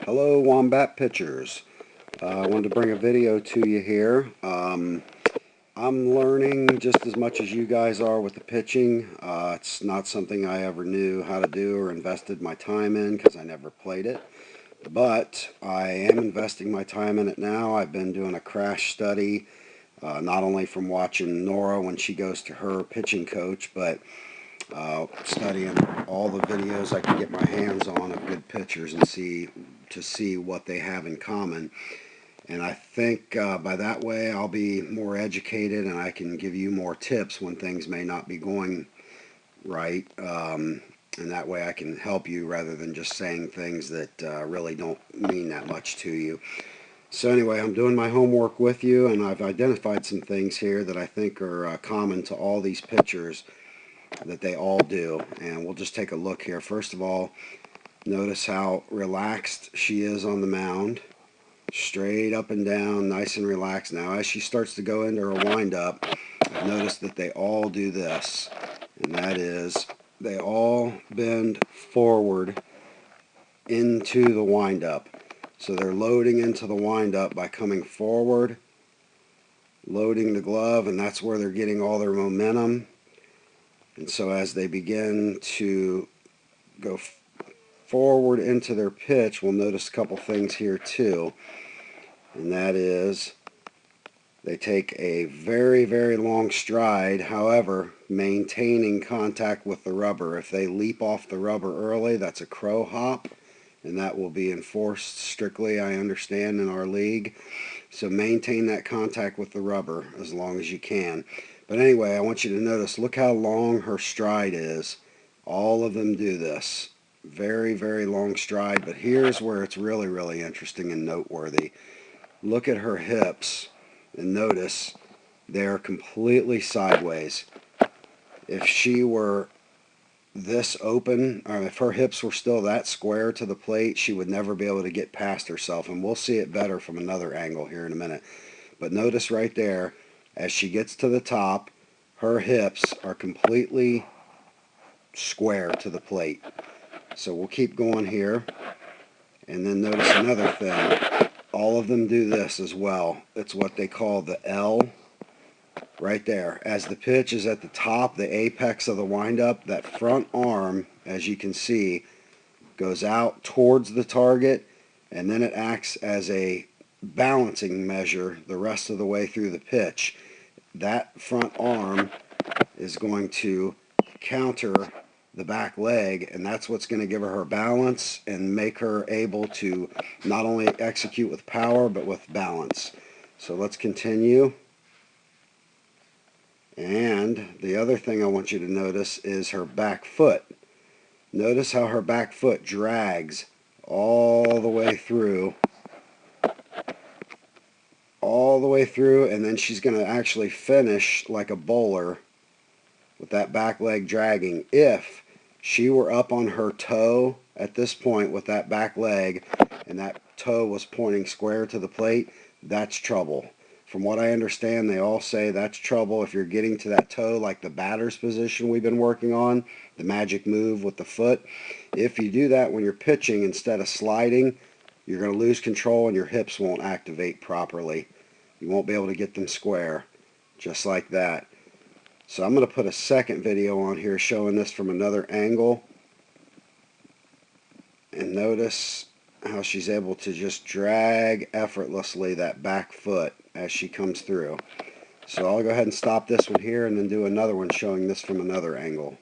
Hello, Wombat Pitchers. I wanted to bring a video to you here. I'm learning just as much as you guys are with the pitching. It's not something I ever knew how to do or invested my time in because I never played it. But I am investing my time in it now. I've been doing a crash study, not only from watching Nora when she goes to her pitching coach, but studying all the videos I can get my hands on of good pitchers and see what they have in common. And I think by that way I'll be more educated and I can give you more tips when things may not be going right. And that way I can help you rather than just saying things that really don't mean that much to you. So anyway, I'm doing my homework with you, and I've identified some things here that I think are common to all these pitchers that they all do. And we'll just take a look here. First of all, notice how relaxed she is on the mound. Straight up and down, nice and relaxed. Now as she starts to go into her windup, I've noticed that they all do this, and that is they all bend forward into the windup. So they're loading into the windup by coming forward, loading the glove, and that's where they're getting all their momentum. And so as they begin to go forward into their pitch, we'll notice a couple things here too. And that is they take a very, very long stride, however, maintaining contact with the rubber. If they leap off the rubber early, that's a crow hop, and that will be enforced strictly, I understand, in our league. So maintain that contact with the rubber as long as you can. But anyway, I want you to notice, look how long her stride is. All of them do this. Very, very long stride, but here's where it's really, really interesting and noteworthy. Look at her hips and notice they're completely sideways. If she were this open, or if her hips were still that square to the plate, she would never be able to get past herself. And we'll see it better from another angle here in a minute. But notice right there, as she gets to the top, her hips are completely square to the plate. So we'll keep going here. And then notice another thing. All of them do this as well. It's what they call the L right there. As the pitch is at the top, the apex of the windup, that front arm, as you can see, goes out towards the target, and then it acts as a balancing measure the rest of the way through the pitch. That front arm is going to counter the back leg, and that's what's going to give her balance and make her able to not only execute with power but with balance. So let's continue. And the other thing I want you to notice is her back foot. Notice how her back foot drags all the way through, and then she's going to actually finish like a bowler with that back leg dragging. If she were up on her toe at this point with that back leg and that toe was pointing square to the plate, that's trouble. From what I understand, they all say that's trouble if you're getting to that toe like the batter's position we've been working on, the magic move with the foot. If you do that when you're pitching instead of sliding, you're going to lose control and your hips won't activate properly. You won't be able to get them square, just like that. So I'm going to put a second video on here showing this from another angle. And notice how she's able to just drag effortlessly that back foot as she comes through. So I'll go ahead and stop this one here and then do another one showing this from another angle.